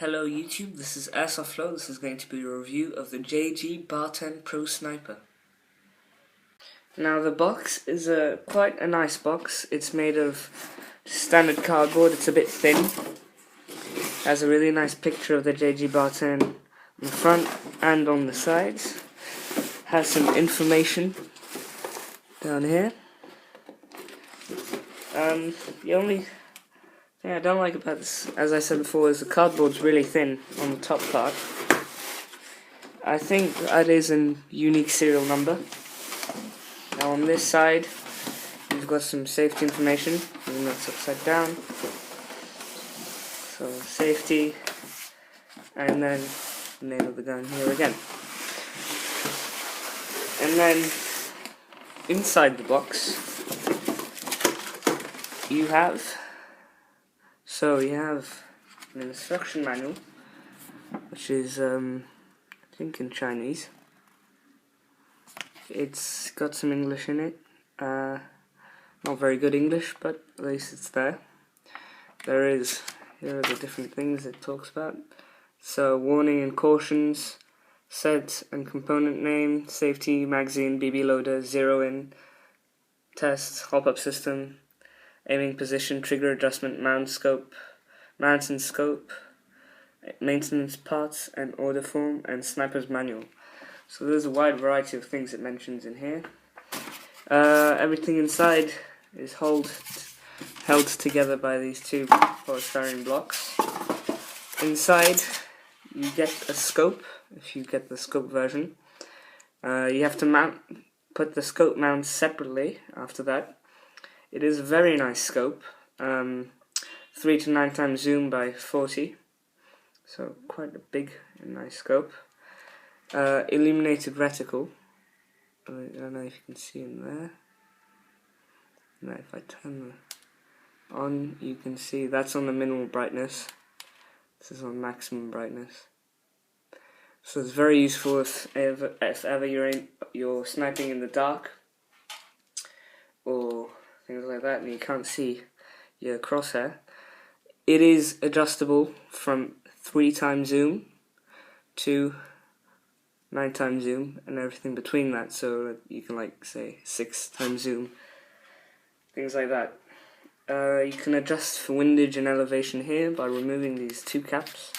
Hello YouTube, this is AirsoftFlow. This is going to be a review of the BAR10 Pro Sniper. Now the box is quite a nice box. It's made of standard cardboard. It's a bit thin. Has a really nice picture of the BAR10 on the front and on the sides. Has some information down here. The only thing I don't like about this, as I said before, is the cardboard's really thin on the top part. I think that is a unique serial number. Now on this side, you've got some safety information, even though it's upside down. So safety, and then the name of the gun here again. And then inside the box, you have an instruction manual, which is I think in Chinese. It's got some English in it, not very good English, but at least it's there. Here are the different things it talks about. So warning and cautions, set and component name, safety, magazine, BB loader, zero in, test, hop-up system, aiming position, trigger adjustment, mount and scope, maintenance parts and order form, and sniper's manual. So there's a wide variety of things it mentions in here. Everything inside is held together by these two polystyrene blocks. Inside you get a scope, if you get the scope version. You have to put the scope mount separately after that. It is a very nice scope, 3 to 9 times zoom by 40, so quite a big and nice scope. Illuminated reticle, I don't know if you can see in there. Now if I turn it on, you can see that's on the minimal brightness. This is on maximum brightness. So it's very useful if ever you're sniping in the dark or things like that and you can't see your crosshair. It is adjustable from 3 times zoom to 9 times zoom and everything between that, so you can say 6 times zoom, things like that. You can adjust for windage and elevation here by removing these two caps.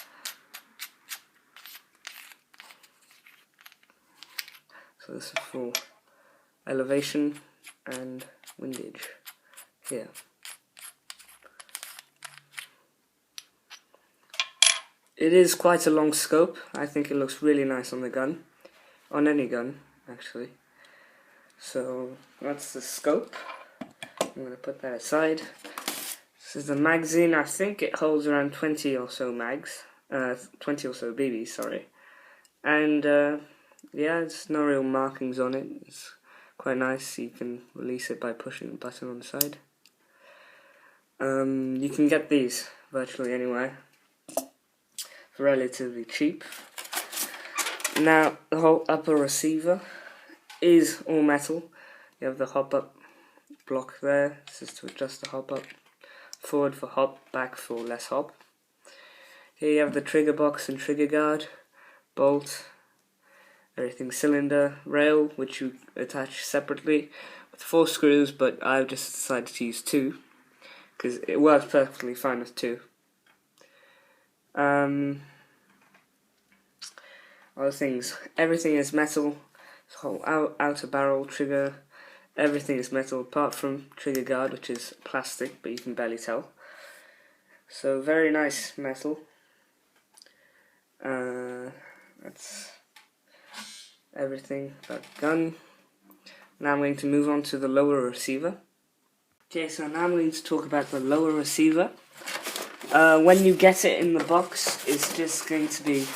So this is for elevation and windage here. It is quite a long scope. I think it looks really nice on the gun, on any gun actually. So that's the scope. I'm going to put that aside. This is the magazine. I think it holds around 20 or so mags, 20 or so BBs, sorry. And yeah, there's no real markings on it. It's quite nice. You can release it by pushing the button on the side. You can get these virtually anywhere for relatively cheap. Now the whole upper receiver is all metal. You have the hop-up block there. This is to adjust the hop-up. Forward for hop, back for less hop. Here you have the trigger box and trigger guard, bolt, everything cylinder, rail, which you attach separately with 4 screws, but I've just decided to use 2 because it works perfectly fine with 2. Other things, everything is metal. This whole outer barrel, trigger, everything is metal apart from trigger guard, which is plastic, but you can barely tell. So very nice metal. That's everything about the gun. Now I'm going to move on to the lower receiver. Okay, so now I'm going to talk about the lower receiver. When you get it in the box, it's just going to be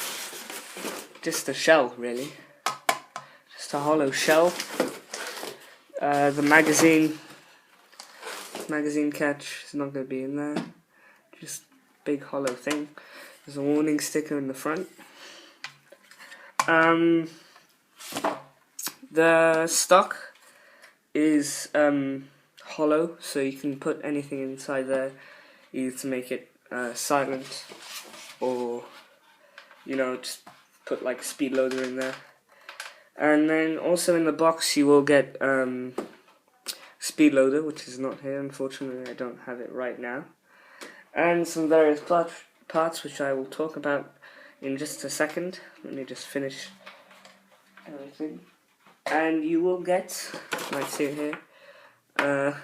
just a shell, really. Just a hollow shell. The magazine catch is not going to be in there. Just big hollow thing. There's a warning sticker in the front. The stock is hollow, so you can put anything inside there, either to make it silent or just put like a speed loader in there. And then also in the box you will get speed loader, which is not here, unfortunately I don't have it right now, and some various parts which I will talk about in just a second. Let me just finish everything. And you will get, you might see it here,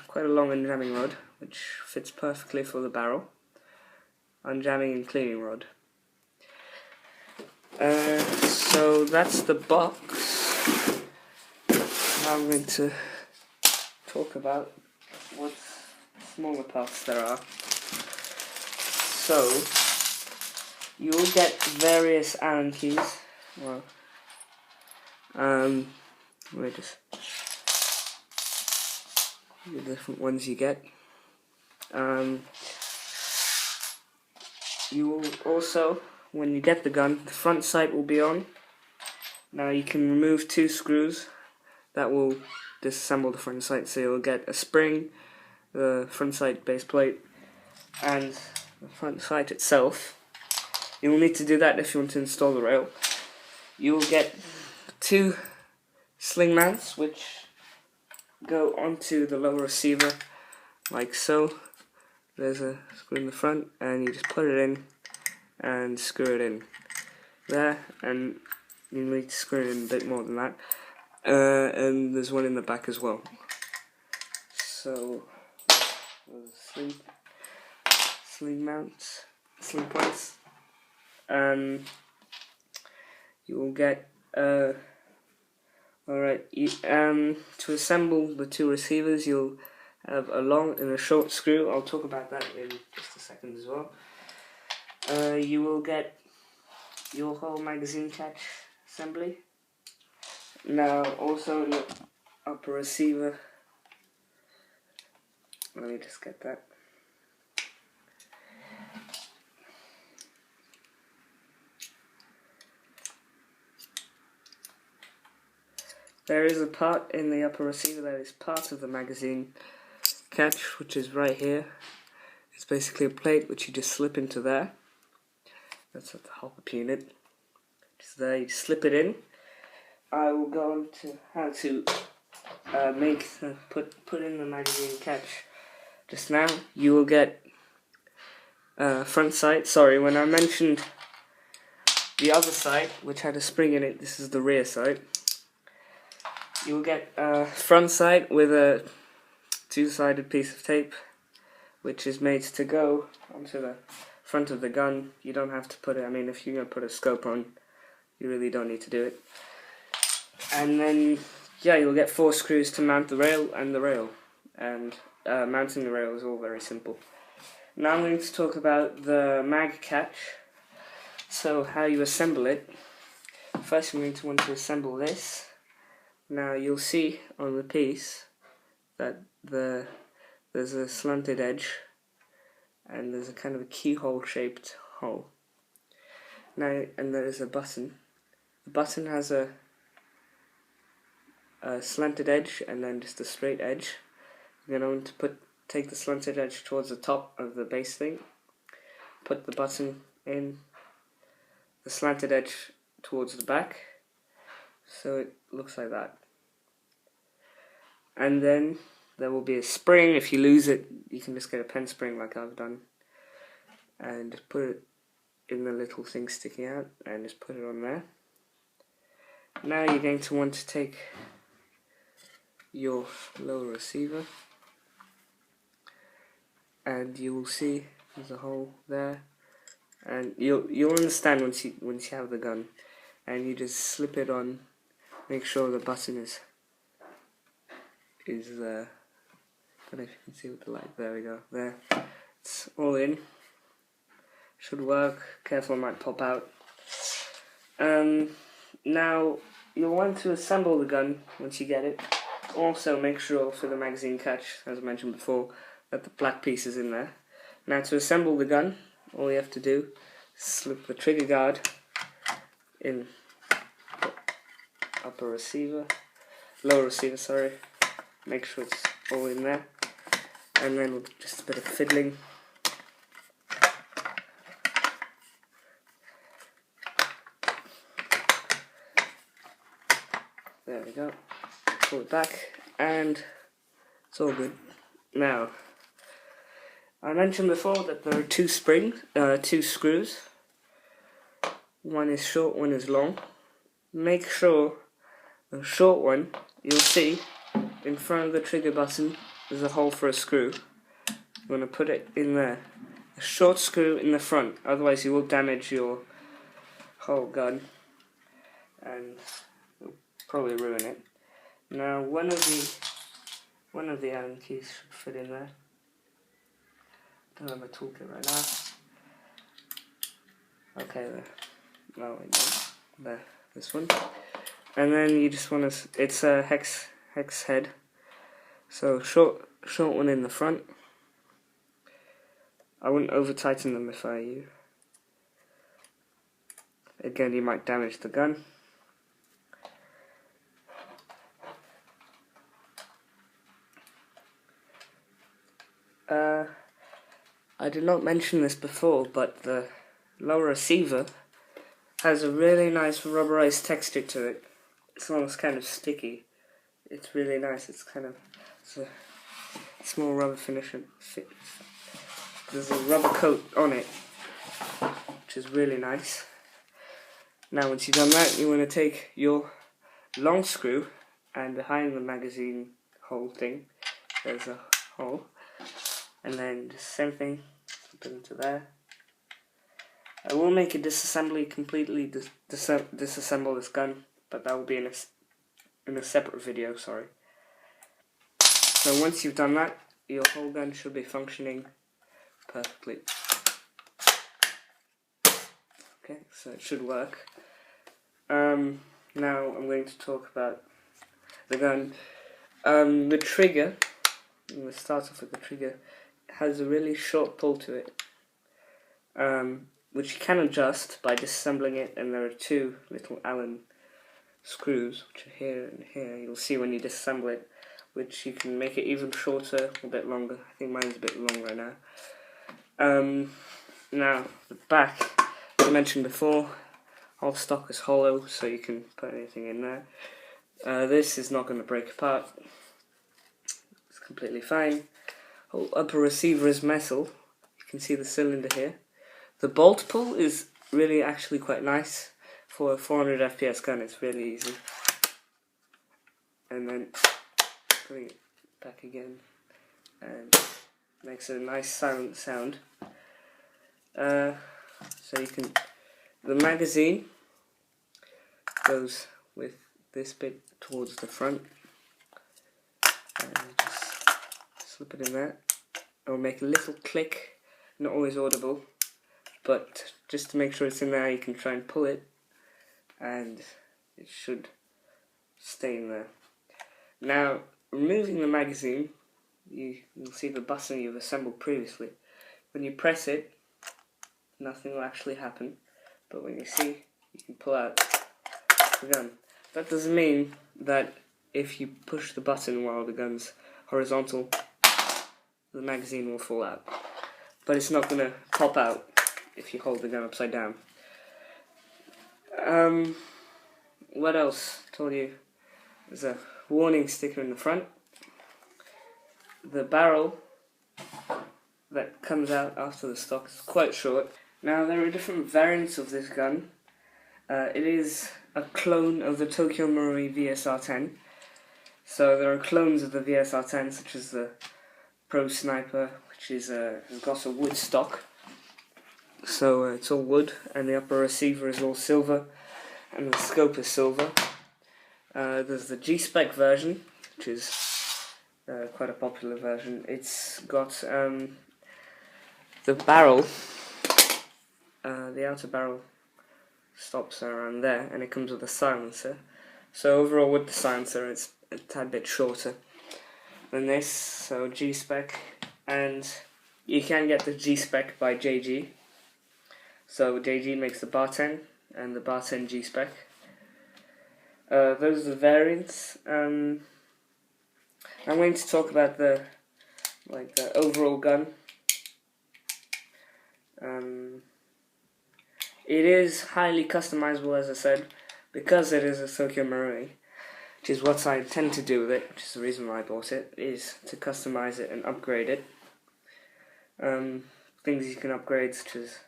quite a long unjamming rod, which fits perfectly for the barrel. Unjamming and cleaning rod. So that's the box. Now I'm going to talk about what smaller parts there are. So you will get various Allen keys. Well, let me just the different ones you get. You will also, when you get the gun, the front sight will be on. Now you can remove 2 screws that will disassemble the front sight, so you'll get a spring, the front sight base plate, and the front sight itself. You will need to do that if you want to install the rail. You will get 2 sling mounts which go onto the lower receiver like so. There's a screw in the front and you just put it in and screw it in there, and you need to screw it in a bit more than that, and there's one in the back as well. So sling mounts, sling points. You will get alright, to assemble the 2 receivers you'll have a long and a short screw. I'll talk about that in just a second as well. You will get your whole magazine catch assembly. Now also in the upper receiver, let me just get that. There is a part in the upper receiver that is part of the magazine catch, which is right here. It's basically a plate which you just slip into there. That's at the hop-up unit. Just there, you slip it in. I will go on to how to put in the magazine catch just now. You will get front sight. Sorry, when I mentioned the other sight, which had a spring in it, this is the rear sight. You will get front sight with a 2-sided piece of tape, which is made to go onto the front of the gun. You don't have to put it, if you're going to put a scope on, you really don't need to do it. And then, you'll get 4 screws to mount the rail and the rail. And mounting the rail is all very simple. Now I'm going to talk about the mag catch. So how you assemble it. First you're going to want to assemble this. Now you'll see on the piece that there's a slanted edge and there's a kind of a keyhole shaped hole. Now, and there is a button. The button has a slanted edge and then just a straight edge. You're going to take the slanted edge towards the top of the base thing, put the button in, the slanted edge towards the back, so it looks like that. And then there will be a spring. If you lose it, you can just get a pen spring like I've done, and just put it in the little thing sticking out, and just put it on there. Now you're going to want to take your lower receiver, and you will see there's a hole there, and you'll understand once you have the gun, and you just slip it on. Make sure the button is I don't know if you can see with the light. There we go. There, it's all in. Should work. Careful, it might pop out. Now you'll want to assemble the gun once you get it. Also make sure for the magazine catch, as I mentioned before, that the black piece is in there. Now to assemble the gun, all you have to do is slip the trigger guard in the upper receiver, lower receiver, sorry. Make sure it's all in there, and then with just a bit of fiddling, There we go. Pull it back, and it's all good. Now, I mentioned before that there are two screws. One is short, one is long. Make sure the short one, you'll see in front of the trigger button there's a hole for a screw. You want to put it in there. A short screw in the front, otherwise you will damage your whole gun and you'll probably ruin it. Now one of the Allen keys should fit in there. Don't have a toolkit right now. Okay, there. No, wait, no. There. This one. And then you just want to. It's a hex head. So short one in the front. I wouldn't over tighten them if I were you. Again, you might damage the gun. I did not mention this before, but the lower receiver has a really nice rubberized texture to it. It's almost kind of sticky. It's really nice. It's a small rubber finish. There's a rubber coat on it, which is really nice. Now once you've done that, you want to take your long screw, and behind the magazine hole thing, there's a hole. And then the same thing, put it into there. I will make a disassembly, completely disassemble this gun, but that will be in a separate video, sorry. So once you've done that, your whole gun should be functioning perfectly. Okay, so it should work. Now I'm going to talk about the gun. The trigger, we'll start off with the trigger, has a really short pull to it, which you can adjust by disassembling it, and there are two little Allen screws, which are here and here. You'll see when you disassemble it, which you can make it even shorter, a bit longer. I think mine's a bit long right now. Now, the back, as I mentioned before, all stock is hollow, so you can put anything in there. This is not going to break apart. It's completely fine. Whole upper receiver is metal. You can see the cylinder here. The bolt pull is really actually quite nice for a 400 FPS gun. It's really easy. And then putting it back again, and makes a nice silent sound. So you can. The magazine goes with this bit towards the front, and just slip it in there. It'll make a little click, not always audible, but just to make sure it's in there, you can try and pull it, and it should stay in there. Now, removing the magazine, you'll see the button you've assembled previously. When you press it, nothing will actually happen, but when you see, you can pull out the gun. That doesn't mean that if you push the button while the gun's horizontal, the magazine will fall out. But it's not going to pop out if you hold the gun upside down. What else? I told you there's a warning sticker in the front. The barrel that comes out after the stock is quite short. Now there are different variants of this gun. It is a clone of the Tokyo Marui VSR10. So there are clones of the VSR10, such as the Pro Sniper, which has got a wood stock. So it's all wood, and the upper receiver is all silver, and the scope is silver. There's the G-Spec version, which is quite a popular version. It's got the barrel, the outer barrel stops around there, and it comes with a silencer. So overall with the silencer it's a tad bit shorter than this, so G-Spec, and you can get the G-Spec by JG. So JG makes the BAR10 and the BAR10 G-Spec. Those are the variants. I'm going to talk about the overall gun. It is highly customizable, as I said, because it is a Tokyo Marui. which is what I intend to do with it, which is the reason why I bought it, is to customize it and upgrade it. Things you can upgrade such as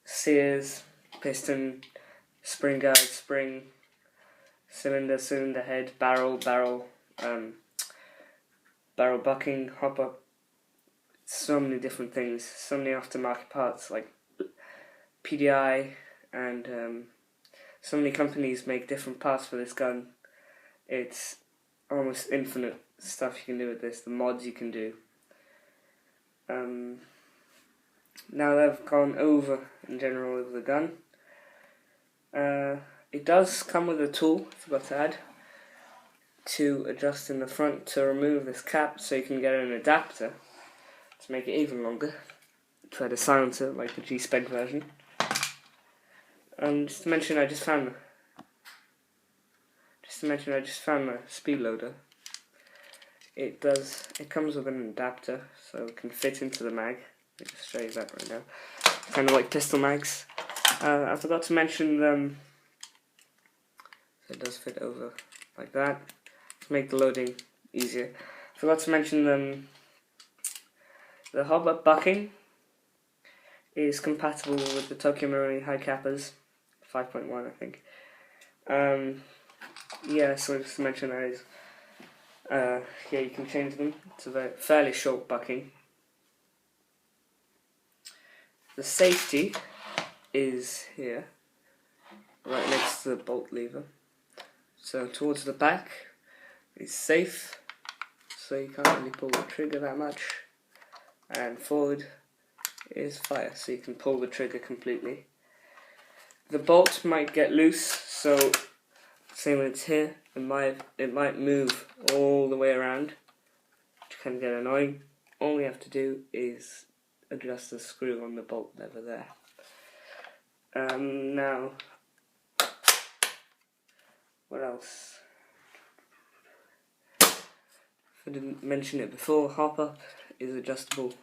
sears, piston, spring guide, spring, cylinder, cylinder head, barrel, barrel bucking, hopper. So many different things, so many aftermarket parts like PDI, and so many companies make different parts for this gun. It's almost infinite stuff you can do with this, the mods you can do. Now that I've gone over in general with the gun, it does come with a tool, I forgot to add, to adjust in the front to remove this cap so you can get an adapter to make it even longer. Try the silencer like the G-Spec version. Just to mention, I just found my speed loader. It comes with an adapter, so it can fit into the mag. Let me just show you that right now. Kind of like pistol mags. I forgot to mention them. So it does fit over like that to make the loading easier. I forgot to mention them. The hopper bucking is compatible with the Tokyo Marui high cappers, 5.1 I think. Yeah, so just to mention that is, yeah, you can change them to the fairly short bucking. The safety is here, right next to the bolt lever. So towards the back is safe, so you can't really pull the trigger that much. And forward is fire, so you can pull the trigger completely. The bolt might get loose, so say when it's here, it might move all the way around, which can get annoying. All we have to do is adjust the screw on the bolt lever there. Now, what else? I didn't mention it before, hopper is adjustable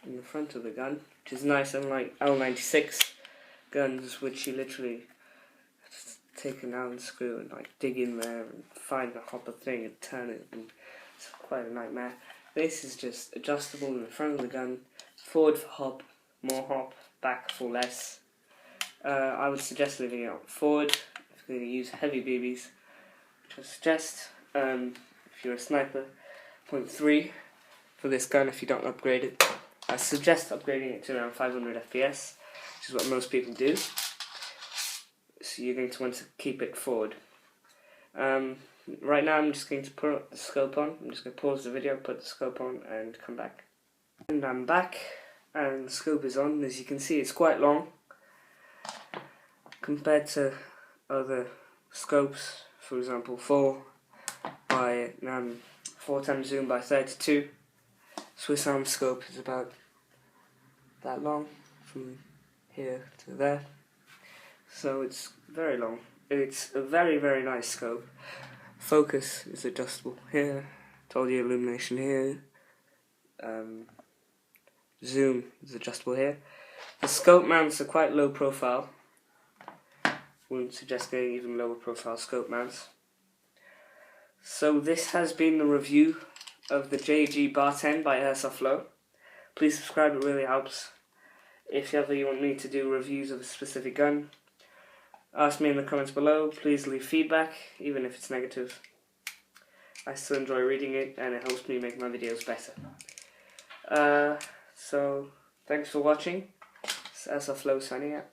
in the front of the gun, which is nice, unlike L96 guns, which you literally take an Allen screw and like dig in there and find the hopper thing and turn it, and it's quite a nightmare. This is just adjustable in the front of the gun, forward for hop, more hop, back for less. I would suggest leaving it out forward if you're going to use heavy BBs, which I suggest. If you're a sniper, 0.3 for this gun if you don't upgrade it. I suggest upgrading it to around 500 FPS, which is what most people do. So you're going to want to keep it forward. Right now I'm just going to put the scope on. I'm just going to pause the video, put the scope on and come back. And I'm back and the scope is on. As you can see, it's quite long compared to other scopes, for example 4 times zoom by 32. Swiss Arm scope is about that long from here to there, so it's very long. It's a very, very nice scope. Focus is adjustable here, told you illumination here, zoom is adjustable here. The scope mounts are quite low profile, wouldn't suggest getting even lower profile scope mounts. So this has been the review of the JG BAR10 by AirsoftFlow. Please subscribe, it really helps. If ever you want me to do reviews of a specific gun, ask me in the comments below. Please leave feedback, even if it's negative. I still enjoy reading it and it helps me make my videos better. So, thanks for watching. It's AirsoftFlow signing out.